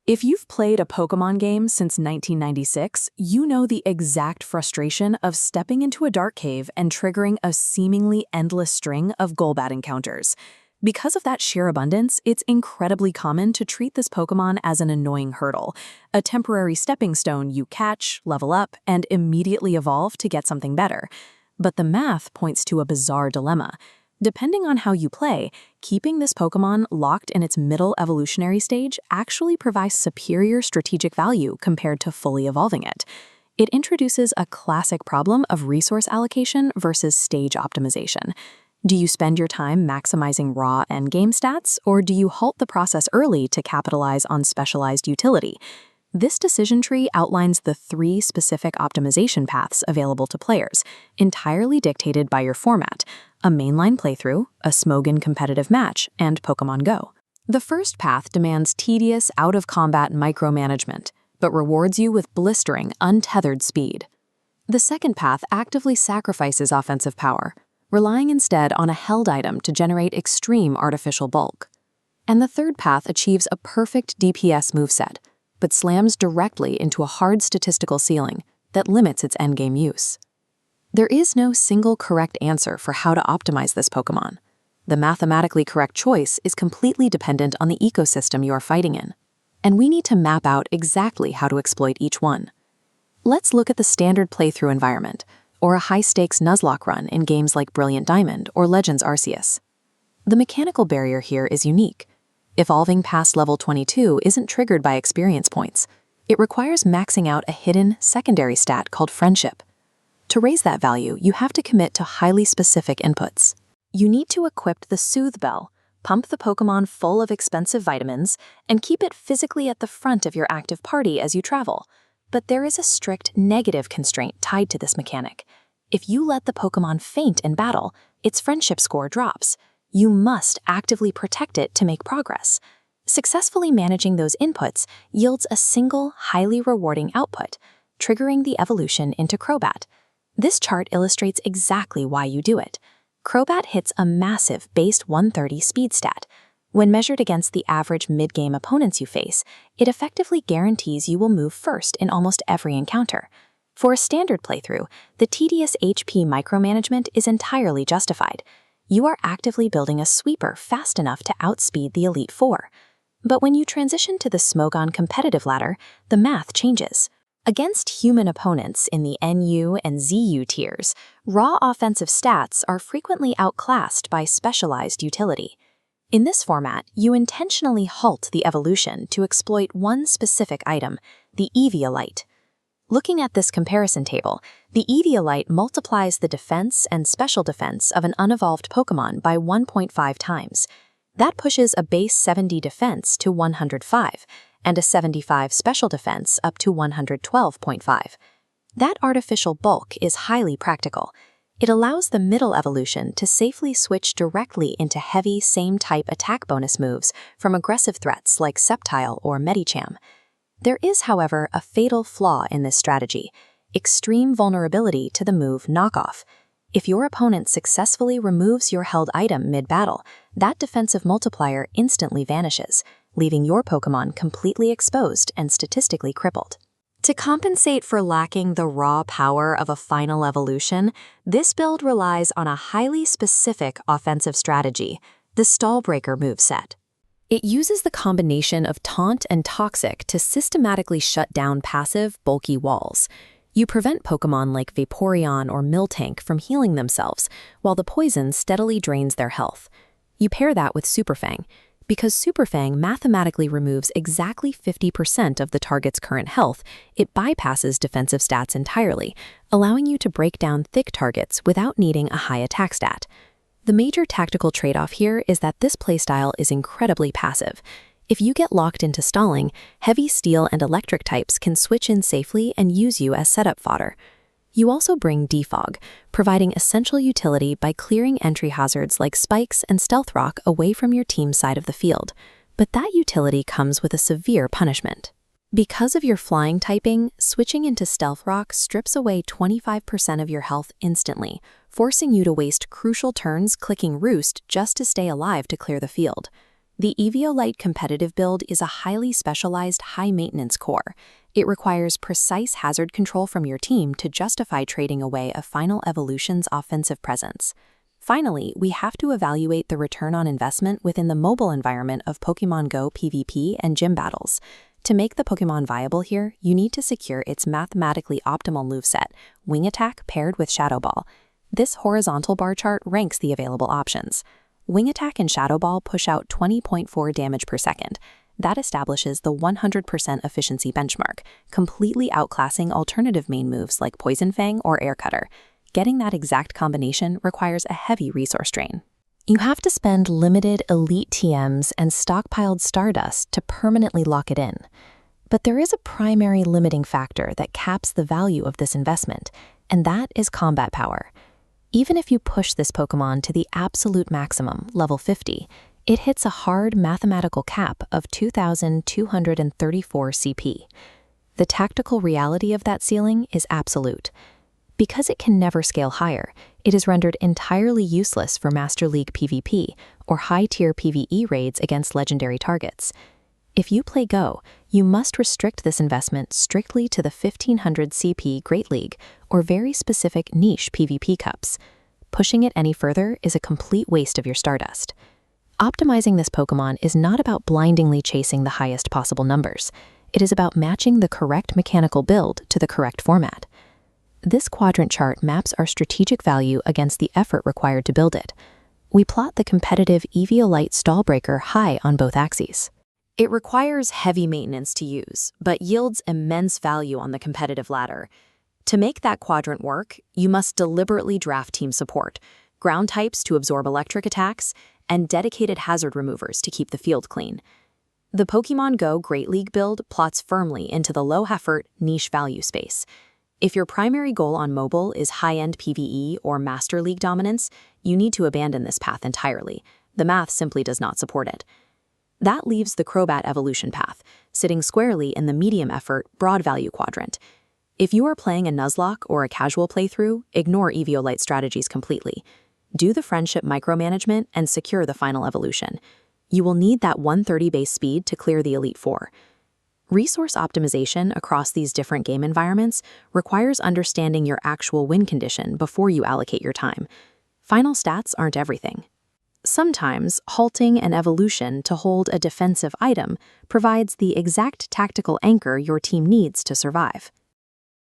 If you've played a Pokémon game since 1996, you know the exact frustration of stepping into a dark cave and triggering a seemingly endless string of Golbat encounters. Because of that sheer abundance, it's incredibly common to treat this Pokémon as an annoying hurdle, a temporary stepping stone you catch, level up, and immediately evolve to get something better. But the math points to a bizarre dilemma. Depending on how you play, keeping this Pokémon locked in its middle evolutionary stage actually provides superior strategic value compared to fully evolving it. It introduces a classic problem of resource allocation versus stage optimization. Do you spend your time maximizing raw endgame stats, or do you halt the process early to capitalize on specialized utility? This decision tree outlines the 3 specific optimization paths available to players, entirely dictated by your format: a mainline playthrough, a Smogon competitive match, and Pokémon Go. The first path demands tedious, out-of-combat micromanagement, but rewards you with blistering, untethered speed. The second path actively sacrifices offensive power, relying instead on a held item to generate extreme artificial bulk. And the third path achieves a perfect DPS moveset, but slams directly into a hard statistical ceiling that limits its endgame use. There is no single correct answer for how to optimize this Pokémon. The mathematically correct choice is completely dependent on the ecosystem you are fighting in, and we need to map out exactly how to exploit each one. Let's look at the standard playthrough environment, or a high-stakes Nuzlocke run in games like Brilliant Diamond or Legends Arceus. The mechanical barrier here is unique. Evolving past level 22 isn't triggered by experience points. It requires maxing out a hidden secondary stat called Friendship. To raise that value, you have to commit to highly specific inputs. You need to equip the Soothe Bell, pump the Pokémon full of expensive vitamins, and keep it physically at the front of your active party as you travel. But there is a strict negative constraint tied to this mechanic. If you let the Pokémon faint in battle, its friendship score drops. You must actively protect it to make progress. Successfully managing those inputs yields a single, highly rewarding output, triggering the evolution into Crobat. This chart illustrates exactly why you do it. Crobat hits a massive base 130 speed stat. When measured against the average mid-game opponents you face, it effectively guarantees you will move first in almost every encounter. For a standard playthrough, the tedious HP micromanagement is entirely justified. You are actively building a sweeper fast enough to outspeed the Elite Four. But when you transition to the Smogon competitive ladder, the math changes. Against human opponents in the NU and ZU tiers, raw offensive stats are frequently outclassed by specialized utility. In this format, you intentionally halt the evolution to exploit one specific item, the Eviolite. Looking at this comparison table, the Eviolite multiplies the defense and special defense of an unevolved Pokémon by 1.5 times. That pushes a base 70 defense to 105, and a 75 special defense up to 112.5. That artificial bulk is highly practical. It allows the middle evolution to safely switch directly into heavy same-type attack bonus moves from aggressive threats like Sceptile or Medicham. There is, however, a fatal flaw in this strategy: extreme vulnerability to the move Knockoff. If your opponent successfully removes your held item mid-battle, that defensive multiplier instantly vanishes, leaving your Pokémon completely exposed and statistically crippled. To compensate for lacking the raw power of a final evolution, this build relies on a highly specific offensive strategy, the Stallbreaker moveset. It uses the combination of Taunt and Toxic to systematically shut down passive, bulky walls. You prevent Pokémon like Vaporeon or Miltank from healing themselves, while the poison steadily drains their health. You pair that with Superfang. Because Superfang mathematically removes exactly 50% of the target's current health, it bypasses defensive stats entirely, allowing you to break down thick targets without needing a high attack stat. The major tactical trade-off here is that this playstyle is incredibly passive. If you get locked into stalling, heavy steel and electric types can switch in safely and use you as setup fodder. You also bring Defog, providing essential utility by clearing entry hazards like spikes and stealth rock away from your team's side of the field. But that utility comes with a severe punishment. Because of your flying typing, switching into stealth rock strips away 25% of your health instantly, forcing you to waste crucial turns clicking Roost just to stay alive to clear the field. The Eviolite competitive build is a highly specialized, high-maintenance core. It requires precise hazard control from your team to justify trading away a Final Evolution's offensive presence. Finally, we have to evaluate the return on investment within the mobile environment of Pokémon Go PvP and gym battles. To make the Pokémon viable here, you need to secure its mathematically optimal moveset, Wing Attack paired with Shadow Ball. This horizontal bar chart ranks the available options. Wing Attack and Shadow Ball push out 20.4 damage per second. That establishes the 100% efficiency benchmark, completely outclassing alternative main moves like Poison Fang or Air Cutter. Getting that exact combination requires a heavy resource drain. You have to spend limited elite TMs and stockpiled Stardust to permanently lock it in. But there is a primary limiting factor that caps the value of this investment, and that is combat power. Even if you push this Pokémon to the absolute maximum, level 50, it hits a hard mathematical cap of 2,234 CP. The tactical reality of that ceiling is absolute. Because it can never scale higher, it is rendered entirely useless for Master League PvP or high-tier PvE raids against legendary targets. If you play Go, you must restrict this investment strictly to the 1500 CP Great League or very specific niche PvP cups. Pushing it any further is a complete waste of your Stardust. Optimizing this Pokémon is not about blindingly chasing the highest possible numbers. It is about matching the correct mechanical build to the correct format. This quadrant chart maps our strategic value against the effort required to build it. We plot the competitive Eviolite stall breaker high on both axes. It requires heavy maintenance to use, but yields immense value on the competitive ladder. To make that quadrant work, you must deliberately draft team support, ground types to absorb electric attacks, and dedicated hazard removers to keep the field clean. The Pokémon Go Great League build plots firmly into the low-effort, niche value space. If your primary goal on mobile is high-end PvE or Master League dominance, you need to abandon this path entirely. The math simply does not support it. That leaves the Crobat evolution path, sitting squarely in the medium-effort, broad-value quadrant. If you are playing a Nuzlocke or a casual playthrough, ignore Eviolite strategies completely. Do the friendship micromanagement and secure the final evolution. You will need that 130 base speed to clear the Elite Four. Resource optimization across these different game environments requires understanding your actual win condition before you allocate your time. Final stats aren't everything. Sometimes, halting an evolution to hold a defensive item provides the exact tactical anchor your team needs to survive.